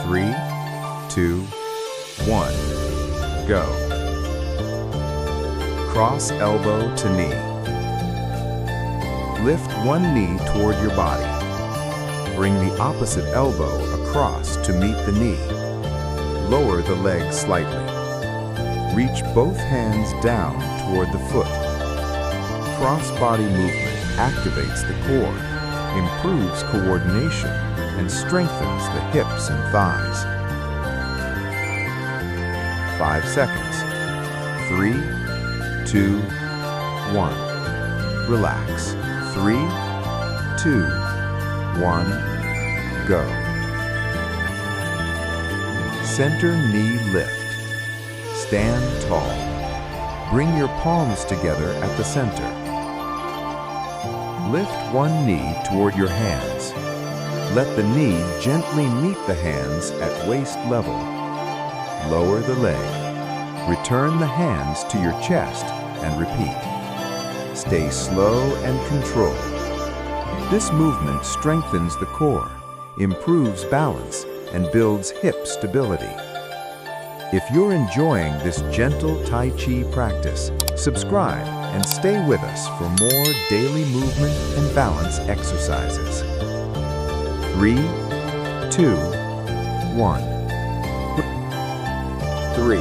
3, 2, 1, go. Cross elbow to knee. Lift one knee toward your body. Bring the opposite elbow across to meet the knee. Lower the leg slightly. Reach both hands down toward the foot. Cross-body movement activates the core, improves coordination, and strengthens the hips and thighs. 5 seconds. 3, 2, 1. Relax. 3, 2, 1, go. Center knee lift. Stand tall. Bring your palms together at the center. Lift one knee toward your hands. Let the knee gently meet the hands at waist level. Lower the leg. Return the hands to your chest and repeat. Stay slow and controlled. This movement strengthens the core, improves balance, and builds hip stability. If you're enjoying this gentle Tai Chi practice, subscribe and stay with us for more daily movement and balance exercises. 3, 2, 1. 3,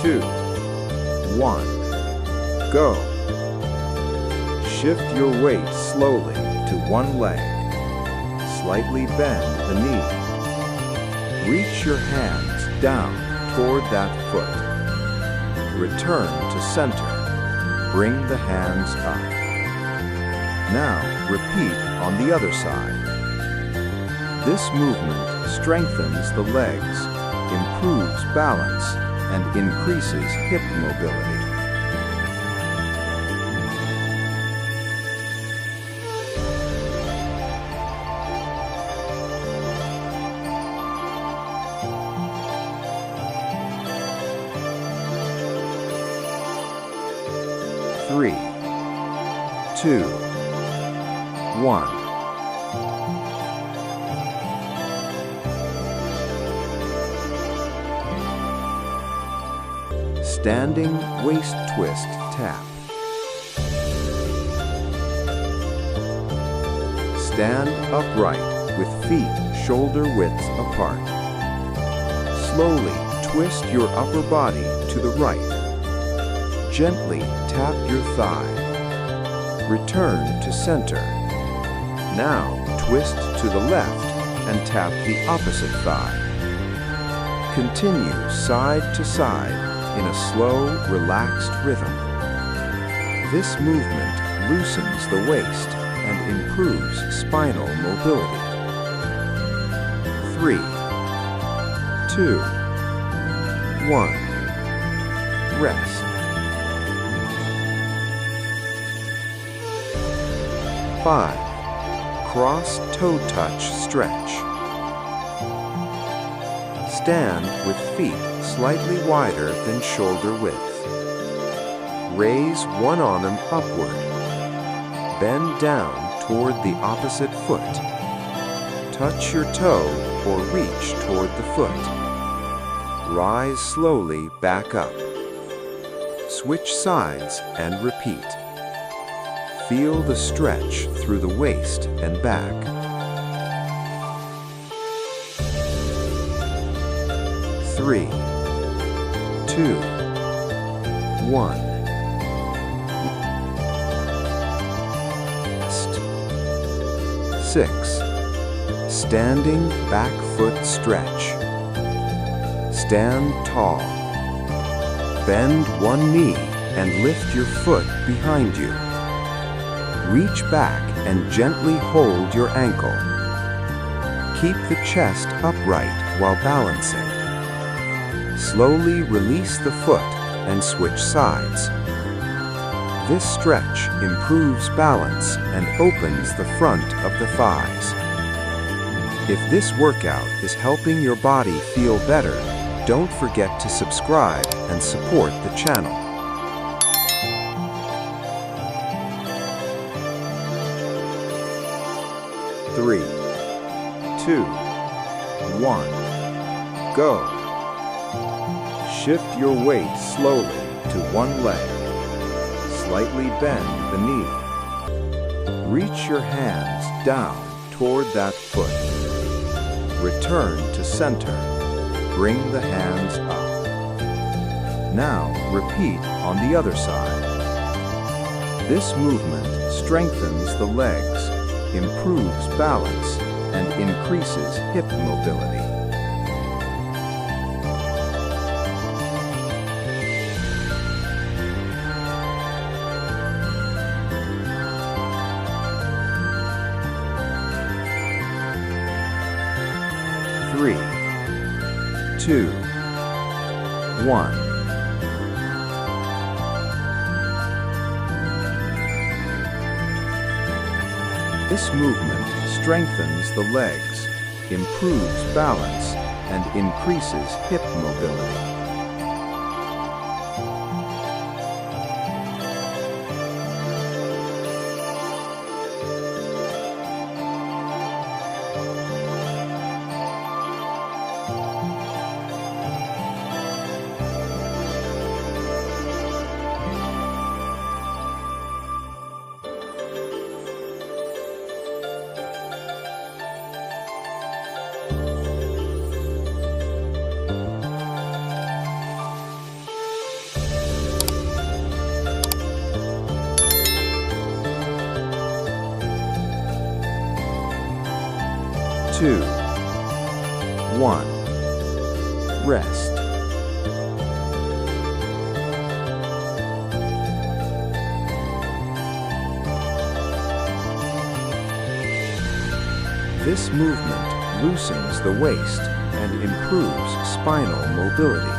2, 1. Go. Shift your weight slowly to one leg. Slightly bend the knee. Reach your hands down toward that foot. Return to center. Bring the hands up. Now repeat on the other side. This movement strengthens the legs, improves balance, and increases hip mobility. Three, 2, 1. Standing waist twist tap. Stand upright with feet shoulder widths apart. Slowly twist your upper body to the right. Gently tap your thigh. Return to center. Now twist to the left and tap the opposite thigh. Continue side to side in a slow, relaxed rhythm. This movement loosens the waist and improves spinal mobility. 3, 2, 1. Rest. 5. Cross toe touch stretch. Stand with feet slightly wider than shoulder width. Raise one arm upward. Bend down toward the opposite foot. Touch your toe or reach toward the foot. Rise slowly back up. Switch sides and repeat. Feel the stretch through the waist and back. 3, 2, 1. Rest. 6. Standing back foot stretch. Stand tall. Bend one knee and lift your foot behind you. Reach back and gently hold your ankle. Keep the chest upright while balancing. Slowly release the foot and switch sides. This stretch improves balance and opens the front of the thighs. If this workout is helping your body feel better, don't forget to subscribe and support the channel. 3, 2, 1. Go. Shift your weight slowly to one leg. Slightly bend the knee. Reach your hands down toward that foot. Return to center. Bring the hands up. Now repeat on the other side. This movement strengthens the legs, improves balance, and increases hip mobility. Three, two, one. This movement strengthens the legs, improves balance, and increases hip mobility. Two, one. Rest. This movement loosens the waist and improves spinal mobility.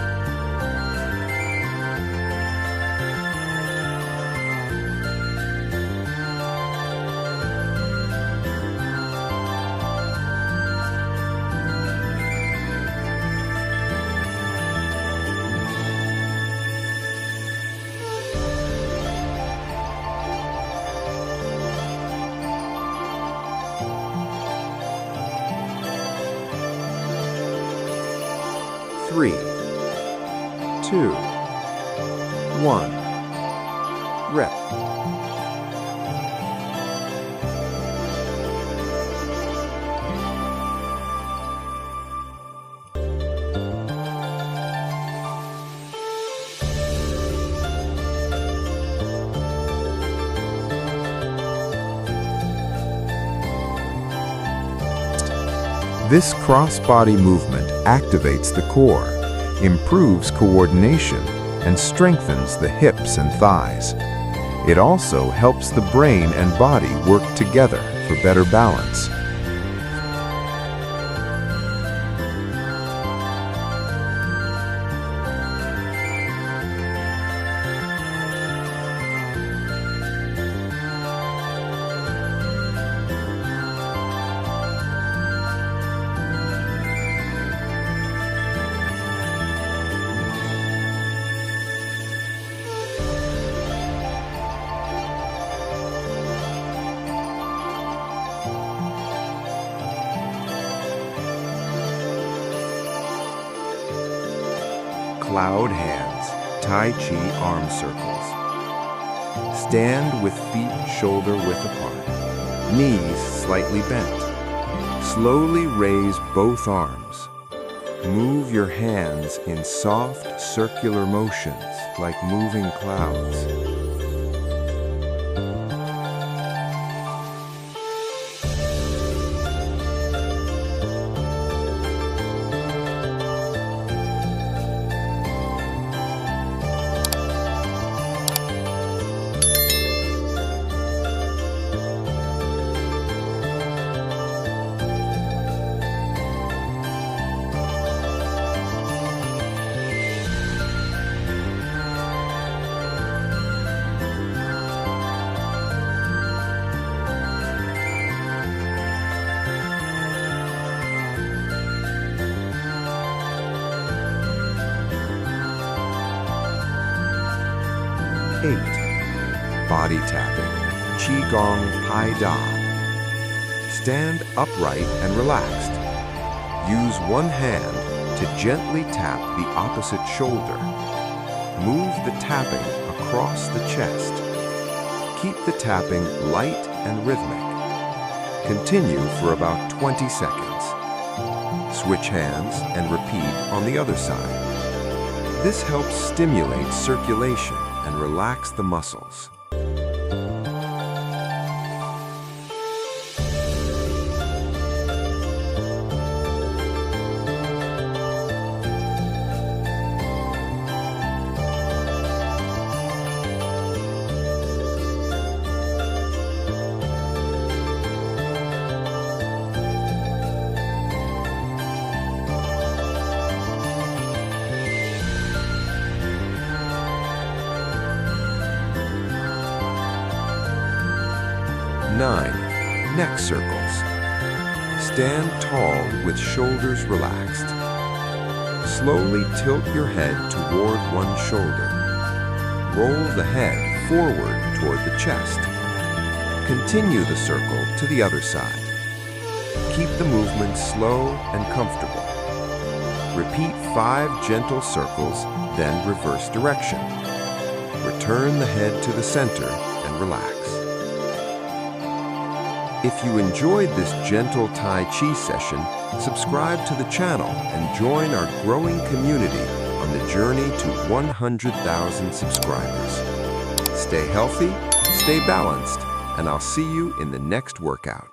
Three, two, one. Rep. This cross-body movement activates the core, improves coordination, and strengthens the hips and thighs. It also helps the brain and body work together for better balance. Cloud hands, Tai Chi arm circles. Stand with feet shoulder width apart, knees slightly bent. Slowly raise both arms. Move your hands in soft circular motions like moving clouds. Body tapping, Qigong Pai Da. Stand upright and relaxed. Use one hand to gently tap the opposite shoulder. Move the tapping across the chest. Keep the tapping light and rhythmic. Continue for about 20 seconds. Switch hands and repeat on the other side. This helps stimulate circulation and relax the muscles. Nine, neck circles. Stand tall with shoulders relaxed. Slowly tilt your head toward one shoulder. Roll the head forward toward the chest. Continue the circle to the other side. Keep the movement slow and comfortable. Repeat 5 gentle circles, then reverse direction. Return the head to the center and relax. If you enjoyed this gentle Tai Chi session, subscribe to the channel and join our growing community on the journey to 100,000 subscribers. Stay healthy, stay balanced, and I'll see you in the next workout.